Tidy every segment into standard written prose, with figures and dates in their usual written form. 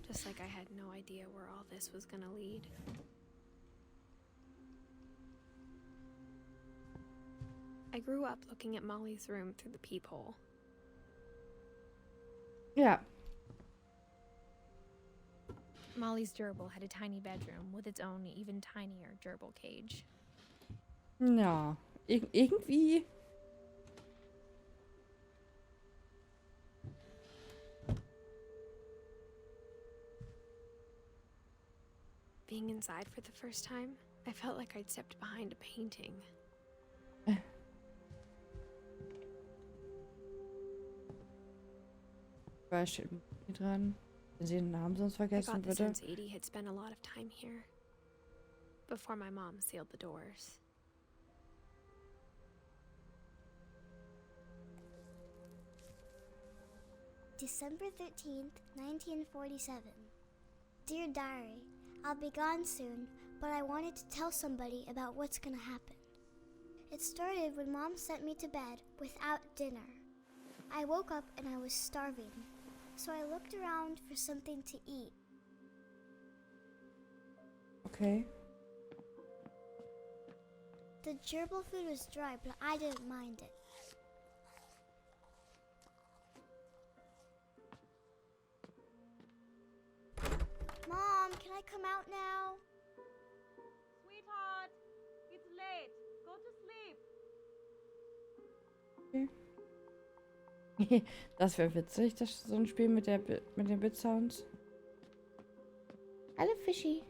just like I had no idea where all this was gonna lead. I grew up looking at Molly's room through the peephole. Ja. Molly's gerbil had a tiny bedroom with its own even tinier gerbil cage. Ja. Irgendwie. Being inside for the first time, I felt like I'd stepped behind a painting. Was steht hier dran? Wenn Sie den Namen sonst I vergessen, got the bitte. sense Edie had spent a lot of time here before my mom sealed the doors. December 13th, 1947. Dear Diary, I'll be gone soon, but I wanted to tell somebody about what's gonna happen. It started when Mom sent me to bed without dinner. I woke up and I was starving, so I looked around for something to eat. Okay. The gerbil food was dry, but I didn't mind it. Mom, can I come out now? Sweetheart, it's late. Go to sleep. Okay. Das wäre witzig, das so ein Spiel mit den Bit-Sounds. Hallo Fischi.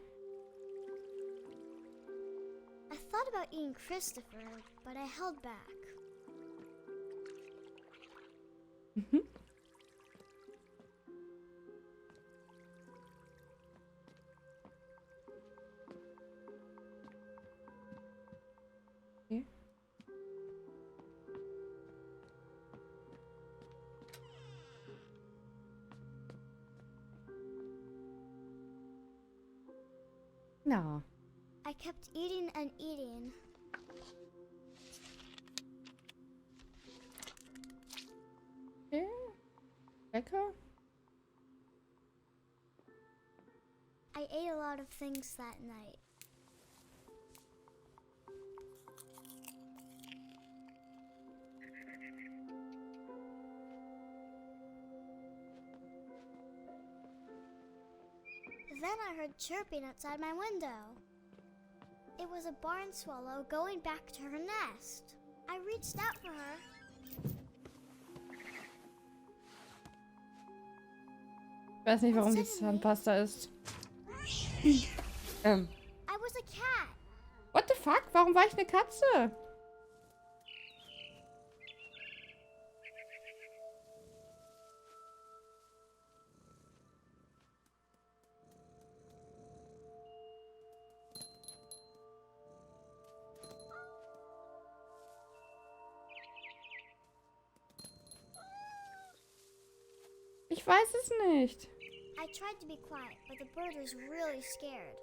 I thought about eating Christopher, but I held back. Mhm. Okay. Na. I kept eating and eating. Okay. Lecker. I ate a lot of things that night. Then I heard chirping outside my window. It was a barn swallow going back to her nest. I reached out for her. Ich weiß nicht, warum die Zahnpasta ist. I was a cat. What the fuck? Warum war ich eine Katze? Ich weiß es nicht. I tried to be quiet, but the bird was really scared.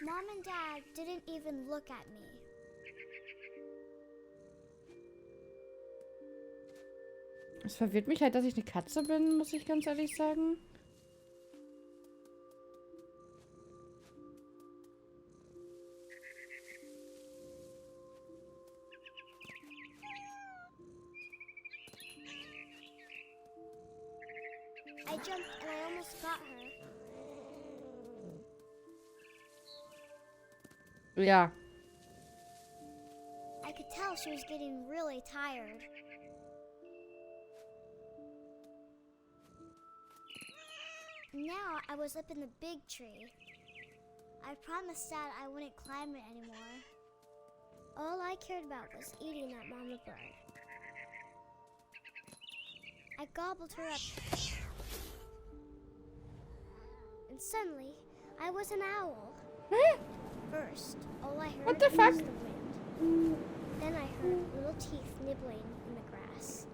Mom and Dad didn't even look at me. Es verwirrt mich halt, dass ich eine Katze bin, muss ich ganz ehrlich sagen. I jumped and I almost got her. Ja. I could tell she was getting really tired. Now I was up in the big tree. I promised Dad I wouldn't climb it anymore. All I cared about was eating that mama bird. I gobbled her up. And suddenly, I was an owl. First, all I heard What the was fuck? the wind. Then I heard little teeth nibbling in the grass.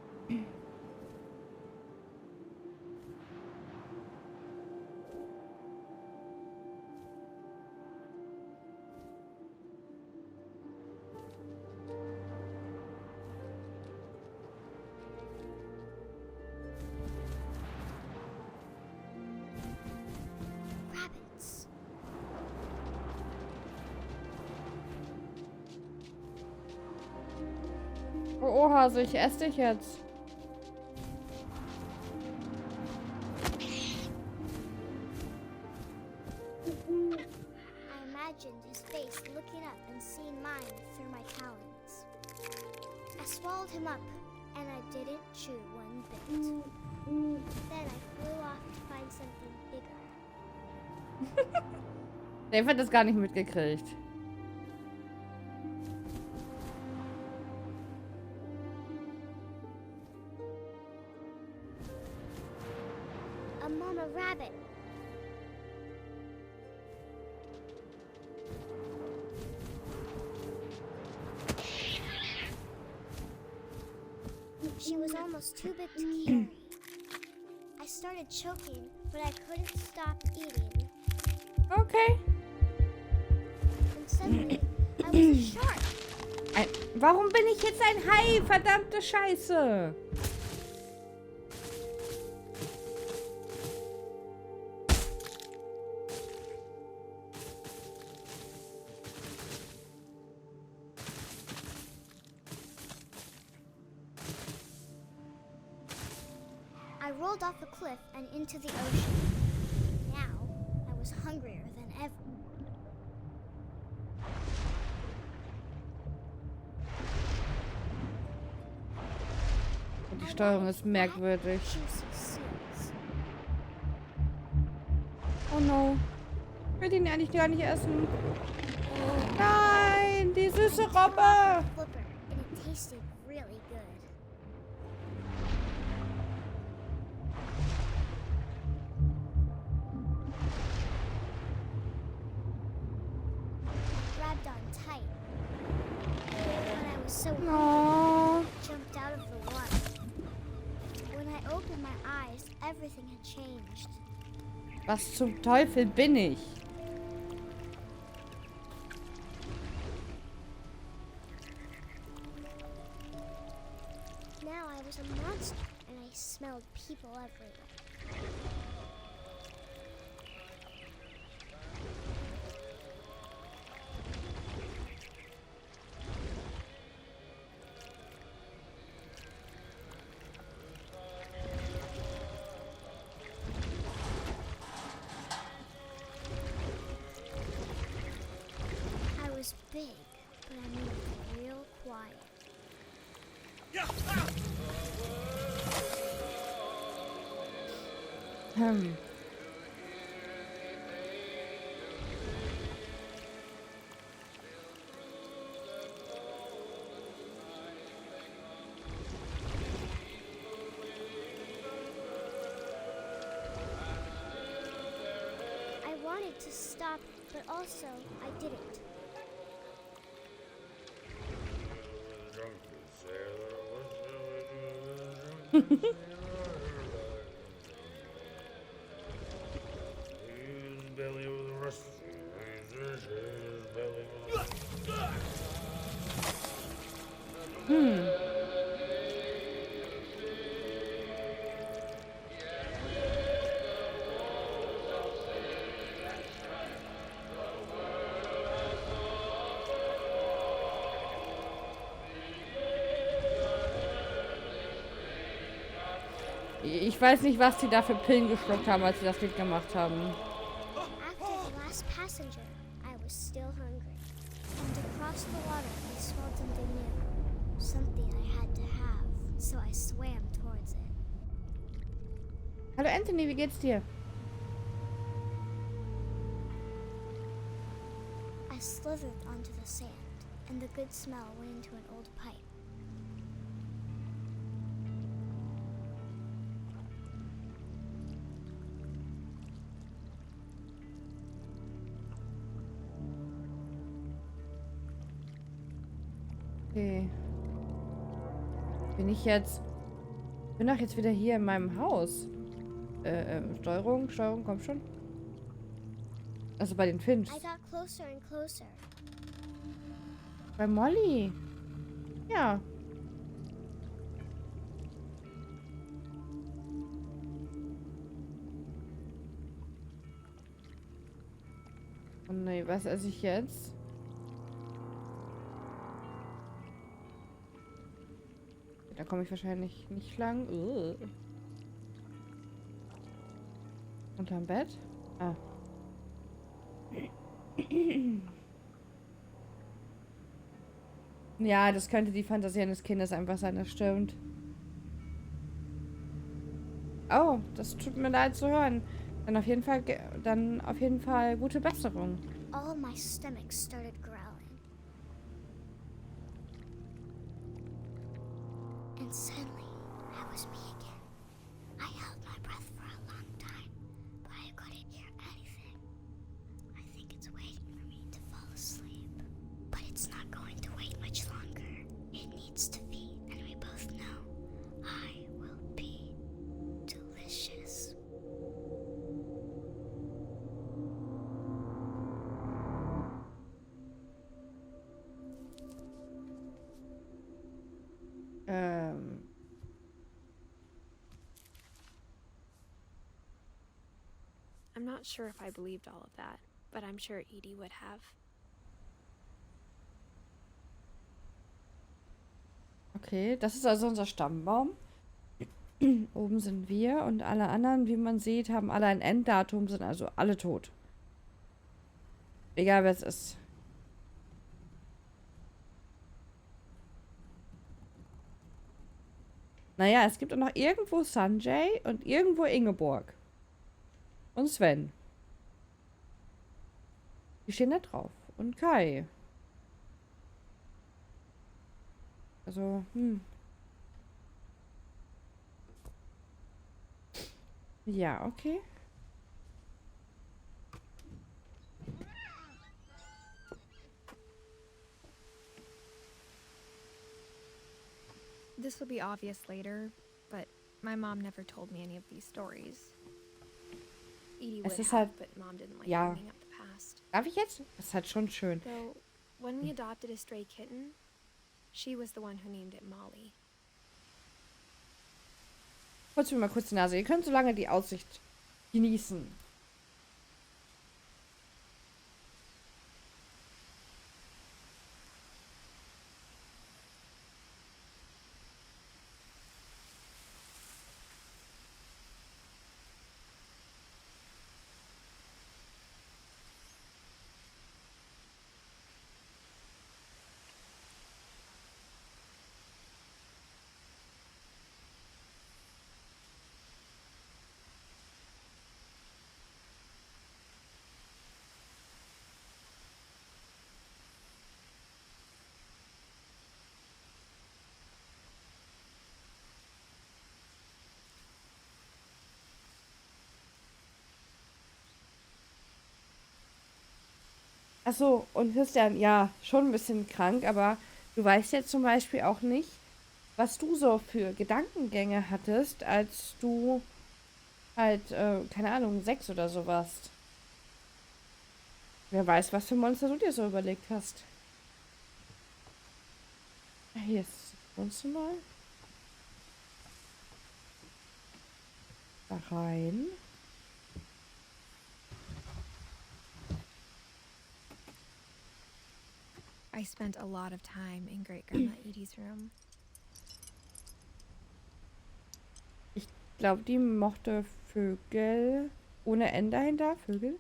Rabbits. Oh, oha, so ich esse dich jetzt. I imagined his face looking up and seeing mine through my talons. I swallowed him up, and I didn't chew one bit. Then I flew off to find something bigger. Dave hat das gar nicht mitgekriegt. A mama rabbit. She was almost too big to carry. I started choking, but I couldn't stop eating. Okay. And suddenly, I was a shark. Warum bin ich jetzt ein Hai? Verdammte Scheiße. I rolled off a cliff and into the ocean. Now, I was hungrier than ever. Die Steuerung ist merkwürdig. Juicy seeds. Oh no. Ich will ihn eigentlich gar nicht essen. Nein, die süße Robbe. Flipper, and it tasted really good. I grabbed on tight. When I was so hungry, Oh. I jumped out of the water. When I opened my eyes, everything had changed. Was zum Teufel bin ich? Now I was a monster, and I smelled people everywhere. I was big, but I moved real quiet. Hm. I wanted to stop, but also I didn't. Hm. Ich weiß nicht, was die da für Pillen geschluckt haben, als sie das Lied gemacht haben. After the last passenger, I was still hungry. And across the water, I smelled something new. Something I had to have, so I swam towards it. Hallo Anthony, wie geht's dir? I slithered onto the sand, and the good smell went into an old pipe. Okay. Bin ich jetzt... Bin doch jetzt wieder hier in meinem Haus. Steuerung, komm schon. Also bei den Finch. I got closer and closer. Bei Molly. Ja. Oh nee, was esse ich jetzt? Da komme ich wahrscheinlich nicht lang. Unterm Bett? Ah. Ja, das könnte die Fantasie eines Kindes einfach sein, das stimmt. Oh, das tut mir leid zu hören. Dann auf jeden Fall gute Besserung. All my stomach started growling. And suddenly, I was me again. I held my breath for a long time, but I couldn't hear anything. I think it's waiting for me to fall asleep. But it's not going to wait much longer. It needs to feed, and we both know I will be delicious. I'm not sure if I believed all of that, but I'm sure Edie would have. Okay, das ist also unser Stammbaum. Oben sind wir und alle anderen, wie man sieht, haben alle ein Enddatum, sind also alle tot. Egal wer es ist. Naja, es gibt auch noch irgendwo Sanjay und irgendwo Ingeborg. Und Sven. Die stehen da drauf. Und Kai. Also, Ja, okay. This will be obvious later, but my mom never told me any of these stories. Edie would Es ist have, halt, but mom didn't like ja. bringing up the past. Darf ich jetzt? Das ist halt schon schön. Though, when we adopted a stray kitten, she was the one who named it Molly. Putz mir mal kurz die Nase. Ihr könnt so lange die Aussicht genießen. Achso, und Christian, ja, schon ein bisschen krank, aber du weißt jetzt zum Beispiel auch nicht, was du so für Gedankengänge hattest, als du halt, keine Ahnung, 6 oder so warst. Wer weiß, was für Monster du dir so überlegt hast. Ja, hier ist das Wohnzimmer. Da rein. I spent a lot of time in Great Grandma Edie's room. Ich glaube, die mochte Vögel ohne N dahinter. Vögel?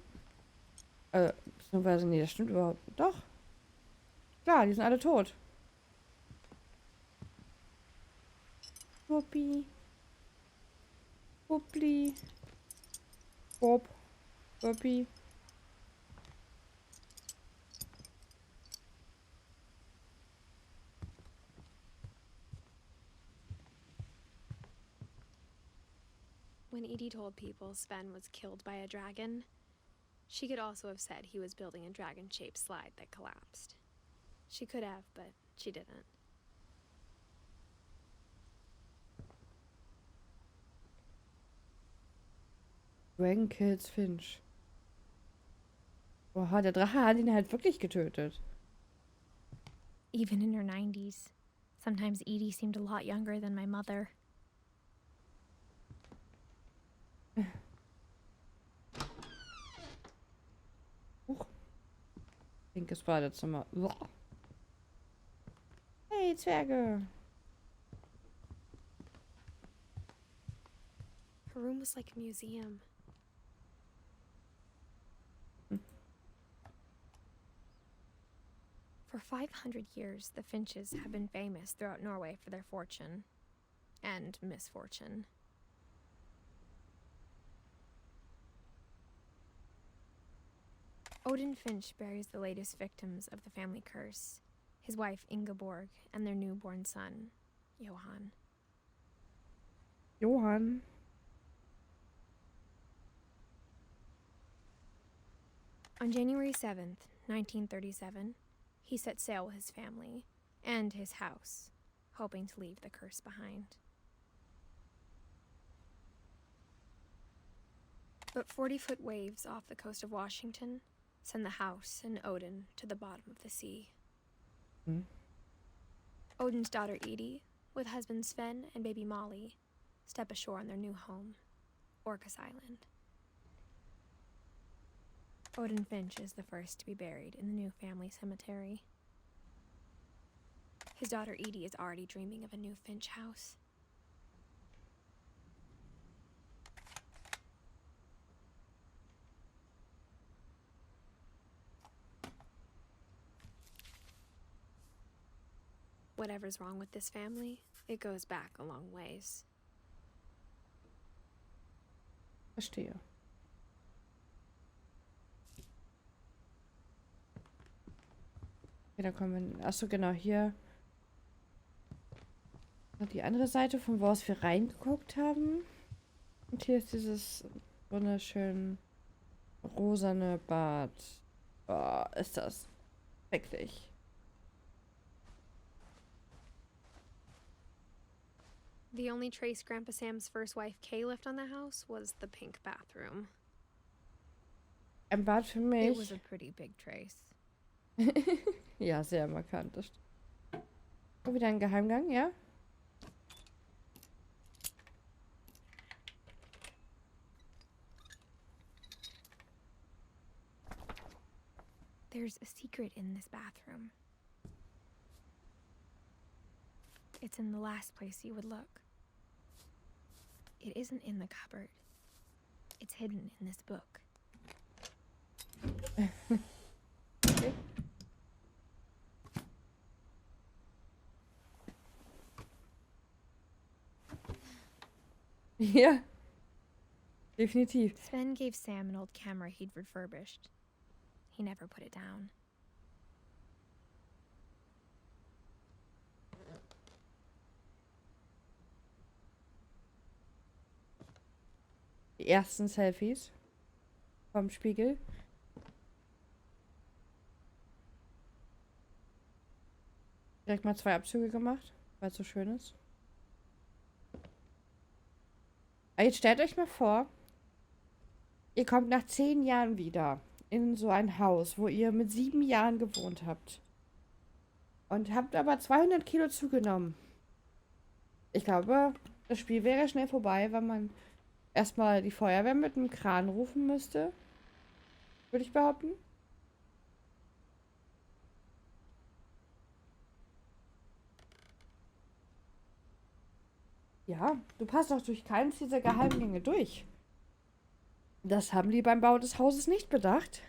Beziehungsweise, nee, das stimmt überhaupt. Doch. Klar, die sind alle tot. Puppi. Puppli. Bob. Puppi. When Edie told people Sven was killed by a dragon, she could also have said he was building a dragon-shaped slide that collapsed. She could have, but she didn't. Dragon kills Finch. Oha, der Drache hat ihn halt wirklich getötet. Even in her 90s. Sometimes Edie seemed a lot younger than my mother. Pinkes Badezimmer. Uah. Hey, Zwerge. Her room was like a museum. For 500 years, the Finches have been famous throughout Norway for their fortune and misfortune. Odin Finch buries the latest victims of the family curse, his wife Ingeborg and their newborn son, Johann. Johann. On January 7th, 1937, he set sail with his family and his house, hoping to leave the curse behind. But 40-foot waves off the coast of Washington send the house and Odin to the bottom of the sea. Odin's daughter Edie, with husband Sven and baby Molly, step ashore on their new home, Orcas Island. Odin Finch is the first to be buried in the new family cemetery. His daughter Edie is already dreaming of a new Finch house. Whatever's wrong with this family, it goes back a long ways. Verstehe. Okay, da kommen wir. Achso, genau, hier. Die andere Seite, von wo aus wir reingeguckt haben. Und hier ist dieses wunderschön rosane Bad. Oh, ist das schrecklich. The only trace Grandpa Sam's first wife Kay left on the house was the pink bathroom. Ein Bad für It was mich. a pretty big trace. Ja, sehr markant. Das stimmt. Oh, wieder ein Geheimgang, ja? There's a secret in this bathroom. It's in the last place you would look. It isn't in the cupboard. It's hidden in this book. Okay. Ja, definitiv. Sven gave Sam an old camera he'd refurbished. He never put it down. Die ersten Selfies vom Spiegel. Direkt mal 2 Abzüge gemacht, weil es so schön ist. Aber jetzt stellt euch mal vor, ihr kommt nach 10 Jahren wieder in so ein Haus, wo ihr mit 7 Jahren gewohnt habt. Und habt aber 200 Kilo zugenommen. Ich glaube, das Spiel wäre schnell vorbei, weil man erstmal die Feuerwehr mit einem Kran rufen müsste. Würde ich behaupten. Ja, du passt doch durch keins dieser Geheimgänge durch. Das haben die beim Bau des Hauses nicht bedacht.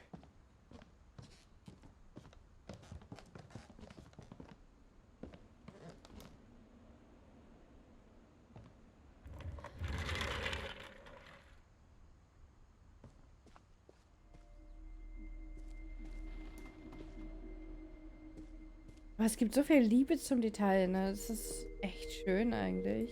Aber es gibt so viel Liebe zum Detail, ne? Das ist echt schön eigentlich.